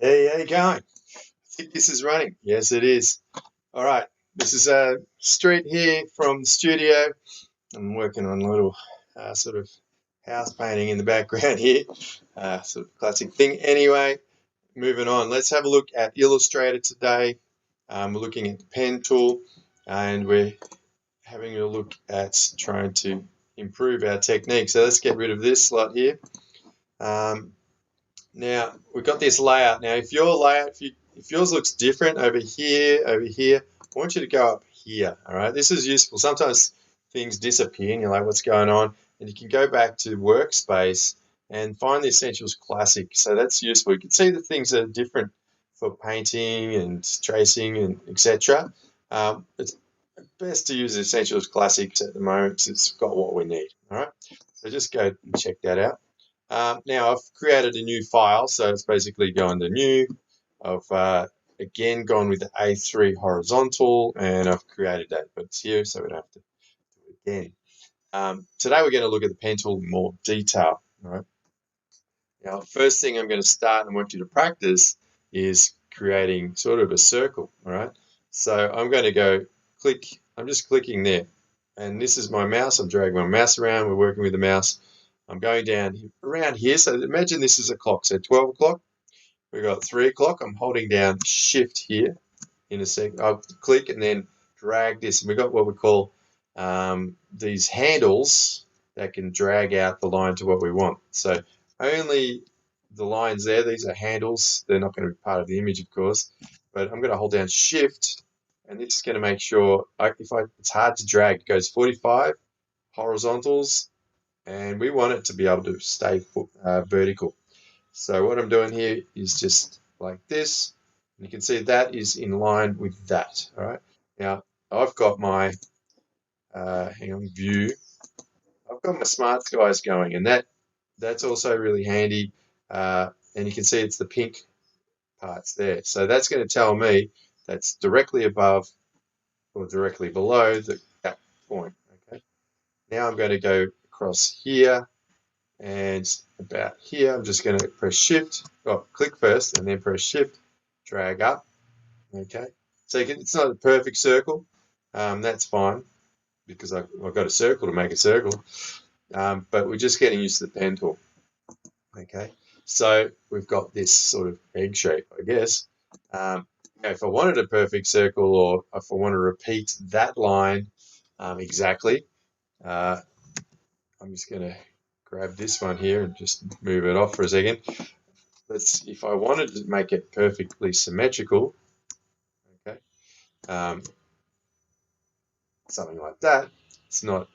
Hey, how you going? I think this is running. Yes, it is. All right. This is Street here from the studio. I'm working on a little sort of house painting in the background here. Sort of classic thing. Anyway, moving on. Let's have a look at Illustrator today. We're looking at the pen tool and we're having a look at trying to improve our technique. So let's get rid of this slot here. Um, Now we've got this layout. Now, if your layout, if yours looks different over here, I want you to go up here. All right, this is useful. Sometimes things disappear, and you're like, "What's going on?" And you can go back to Workspace and find the Essentials Classic. So that's useful. You can see the things that are different for painting and tracing and etc. It's best to use the Essentials Classics at the moment because it's got what we need. All right, so just go and check that out. Now I've created a new file, so it's basically going to new. I've again gone with the A3 horizontal, and I've created that, but it's here, so we don't have to do it again. Today we're going to look at the pen tool in more detail. All right. Now, first thing I'm going to start and want you to practice is creating sort of a circle. All right. So I'm going to go click. I'm just clicking there, and this is my mouse. I'm dragging my mouse around. We're working with the mouse. I'm going down around here. So imagine this is a clock. So 12 o'clock, we've got 3 o'clock. I'm holding down Shift here in a sec. I'll click and then drag this. And we've got what we call these handles that can drag out the line to what we want. So only the lines there, these are handles. They're not going to be part of the image, of course. But I'm going to hold down Shift. And this is going to make sure, it's hard to drag, it goes 45 horizontals, and we want it to be able to stay vertical. So what I'm doing here is just like this. And you can see that is in line with that. All right. Now I've got my view. I've got my smart skies going, and that's also really handy. And you can see it's the pink parts there. So that's going to tell me that's directly above or directly below that point. Okay. Now I'm going to go across here and about here. I'm just going to press Shift, click first, and then press Shift, drag up. Okay, so it's not a perfect circle. That's fine because I've got a circle to make a circle. But we're just getting used to the pen tool. Okay, so we've got this sort of egg shape, I guess. If I wanted a perfect circle, or if I want to repeat that line exactly, I'm just going to grab this one here and just move it off for a second. If I wanted to make it perfectly symmetrical, okay, something like that. It's not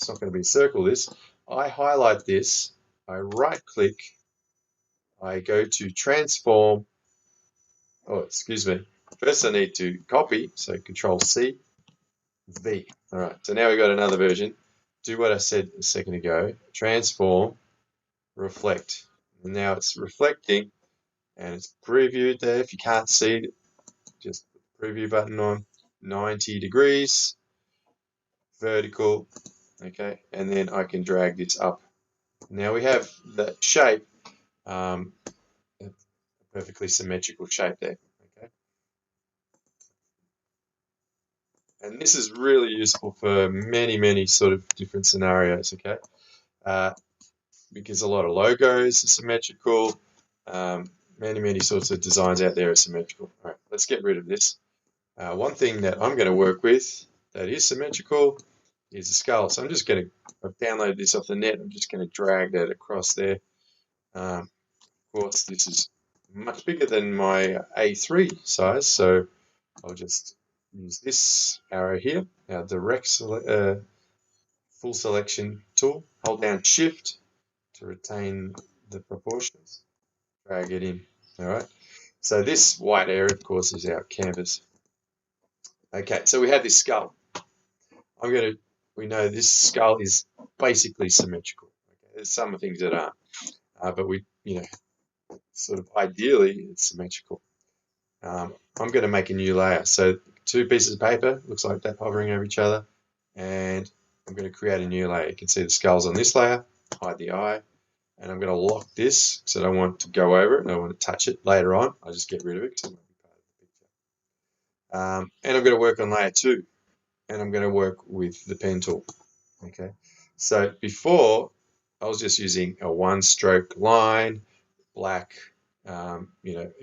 going to be a circle. This, I highlight this, I right click, I go to transform. Oh, excuse me. First, I need to copy, so Control C, V. All right. So now we've got another version. Do what I said a second ago. Transform, reflect. And now it's reflecting, and it's previewed there. If you can't see it, just put the preview button on. 90 degrees, vertical. Okay, and then I can drag this up. Now we have that shape, a perfectly symmetrical shape there. Okay, and this is really useful for many sort of different scenarios. Okay, because a lot of logos are symmetrical. Many sorts of designs out there are symmetrical. All right, let's get rid of this. One thing that I'm going to work with that is symmetrical is a skull. So I'm just going to, I've downloaded this off the net. I'm just going to drag that across there. Of course, this is much bigger than my A3 size, so I'll just use this arrow here, our direct full selection tool. Hold down Shift to retain the proportions. Drag it in. All right. So this white area, of course, is our canvas. Okay, so we have this skull. We know this skull is basically symmetrical. Okay? There's some things that aren't, but sort of ideally it's symmetrical. I'm going to make a new layer. So 2 pieces of paper, looks like that, hovering over each other, and I'm going to create a new layer. You can see the skulls on this layer, hide the eye, and I'm going to lock this because I don't want to go over it and I don't want to touch it later on. I'll just get rid of it because it might be part of the picture. And I'm going to work on layer 2, and I'm going to work with the pen tool. Okay, so before I was just using a one-stroke line, black, a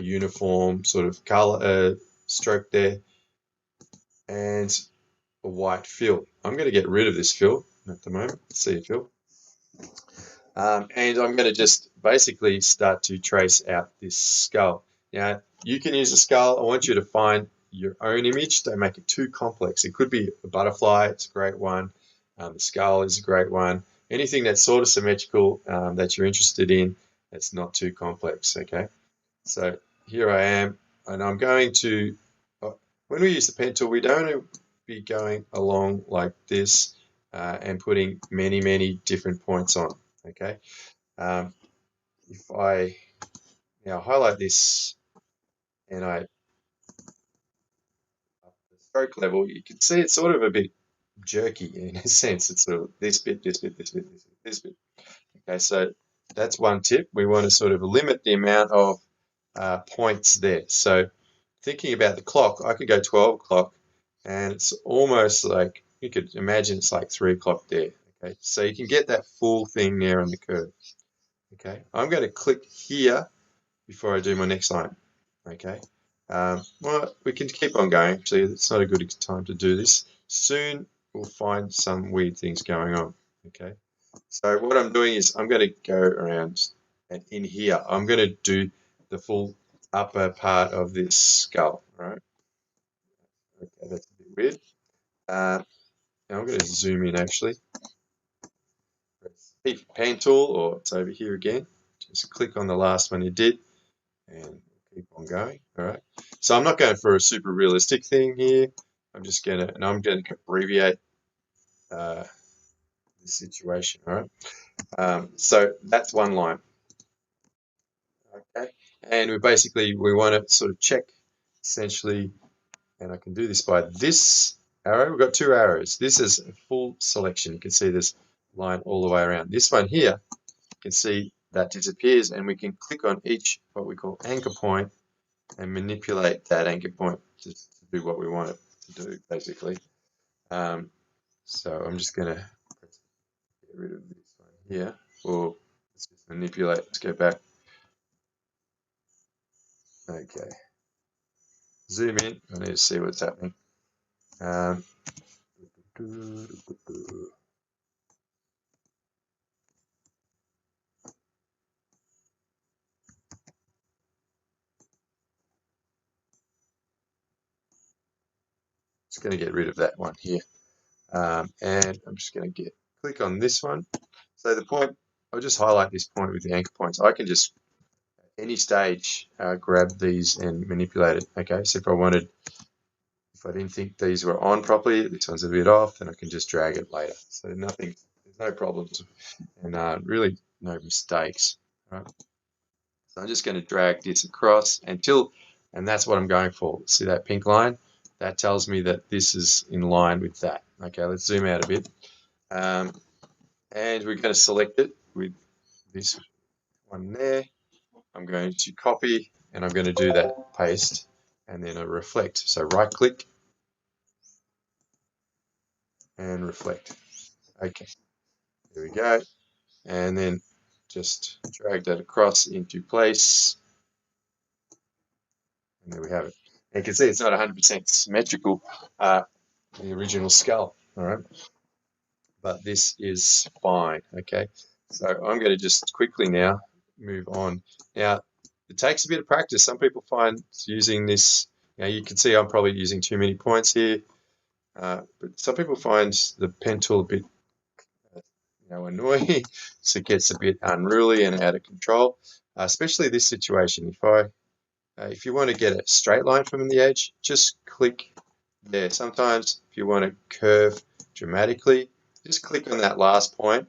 uniform sort of color stroke there, and a white fill. I'm going to get rid of this fill at the moment. See a fill. And I'm going to just basically start to trace out this skull. Now, you can use a skull. I want you to find your own image. Don't make it too complex. It could be a butterfly. It's a great one. The skull is a great one. Anything that's sort of symmetrical that you're interested in, that's not too complex, okay? So here I am, and I'm going to, when we use the pen tool, we don't be going along like this and putting many, many different points on, okay? If I now highlight this and I up the stroke level, you can see it's sort of a bit jerky in a sense. It's sort of this bit, this bit, this bit, this bit, this bit. Okay, so that's one tip. We want to sort of limit the amount of points there. So thinking about the clock, I could go 12 o'clock and it's almost like, you could imagine it's like 3 o'clock there. Okay, so you can get that full thing there on the curve. Okay, I'm going to click here before I do my next line. Okay, well, we can keep on going. Actually, it's not a good time to do this. Soon we'll find some weird things going on. Okay, so what I'm doing is I'm going to go around and in here, I'm going to do the full upper part of this skull. Right? Okay, that's a bit weird. Now I'm going to zoom in actually. Press pen tool, or it's over here again. Just click on the last one you did and keep on going. All right. So I'm not going for a super realistic thing here. I'm just going to, and I'm going to abbreviate the situation. All right. So that's one line. Okay. And we want to sort of check essentially, and I can do this by this arrow. We've got 2 arrows. This is a full selection. You can see this line all the way around. This one here, you can see that disappears, and we can click on each what we call anchor point and manipulate that anchor point to do what we want it to do, basically. So I'm just going to get rid of this one here, or let's just manipulate. Let's go back. Okay. Zoom in. I need to see what's happening. Just going to get rid of that one here. And I'm just going to click on this one. So the point, I'll just highlight this point with the anchor points. I can just, at any stage, grab these and manipulate it. Okay, so if I didn't think these were on properly, this one's a bit off, then I can just drag it later. So there's no problems, and really no mistakes. Right? So I'm just going to drag this across and that's what I'm going for. See that pink line? That tells me that this is in line with that. Okay, let's zoom out a bit. And we're going to select it with this one there. I'm going to copy, and I'm going to do that paste, and then a reflect. So right click and reflect. Okay, there we go. And then just drag that across into place. And there we have it. And you can see it's not 100% symmetrical, the original skull, all right? But this is fine, okay? So I'm going to just quickly now move on. Now, it takes a bit of practice. Some people find using this, you can see I'm probably using too many points here, but some people find the pen tool a bit annoying, so it gets a bit unruly and out of control, especially this situation. If you want to get a straight line from the edge, just click there. Sometimes if you want to curve dramatically, just click on that last point,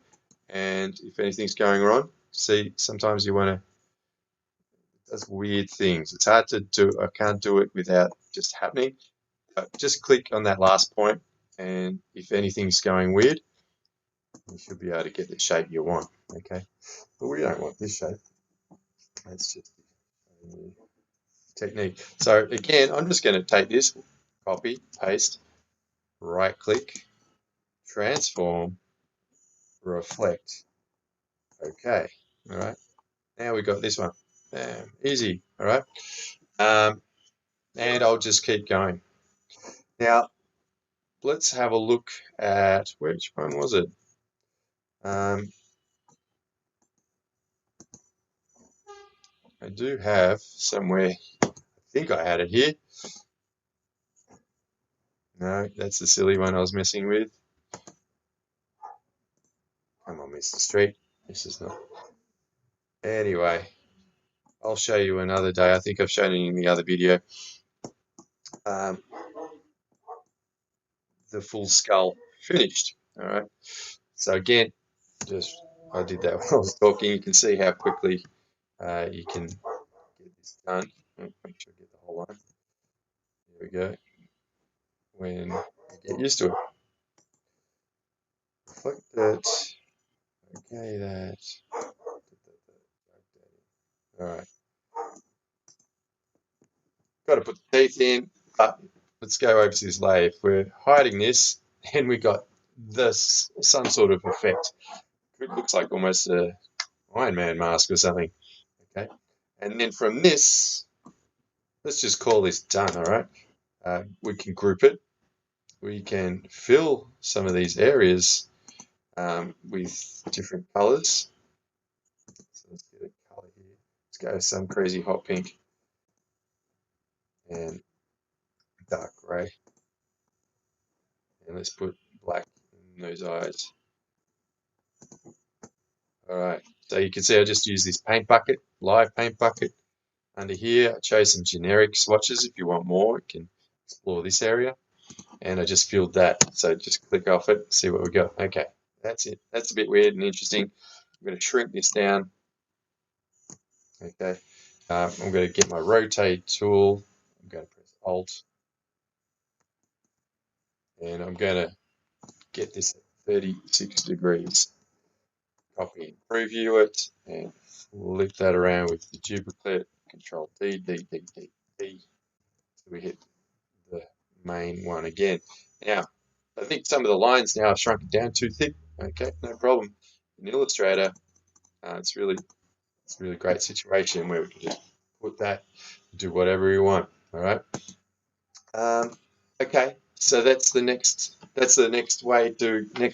and if anything's going wrong, see, sometimes you want to, it does weird things. It's hard to do. I can't do it without just happening. But just click on that last point, and if anything's going weird, You should be able to get the shape you want, okay? But we don't want this shape. That's just the technique. So again, I'm just going to take this, copy, paste, right click, transform, reflect. Okay, all right. Now we got this one. Easy, all right. And I'll just keep going. Now, let's have a look at, which one was it? I do have somewhere, I think I had it here. No, that's the silly one I was messing with. Come on, Mr. Street. This is not. Anyway, I'll show you another day. I think I've shown it in the other video. The full skull finished. All right. So again, just I did that while I was talking. You can see how quickly you can get this done. Make sure I get the whole line. There we go. When you get used to it. Reflect that. Okay, that. All right. Got to put the teeth in, but let's go over to this layer. If we're hiding this, then we got this some sort of effect. It looks like almost a Iron Man mask or something. Okay, and then from this, let's just call this done. All right, we can group it. We can fill some of these areas with different colors. So let's get a color here. Let's go some crazy hot pink and dark grey. And let's put black in those eyes. Alright, so you can see I just use this paint bucket, live paint bucket. Under here, I chose some generic swatches. If you want more, you can explore this area. And I just filled that. So just click off it, see what we got. Okay, that's it. That's a bit weird and interesting. I'm going to shrink this down. Okay, I'm going to get my rotate tool. I'm going to press Alt. And I'm going to get this at 36 degrees. Copy and preview it and flip that around with the duplicate. Control D, D, D, D, D. So we hit the main one again. Now, I think some of the lines now have shrunk it down too thick. Okay, no problem. In Illustrator, it's really a great situation where we can just put that, do whatever we want. All right. Okay, so that's the next next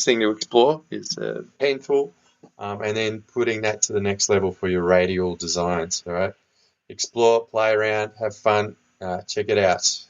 thing to explore is pen tool, and then putting that to the next level for your radial designs. All right, explore, play around, have fun, check it out.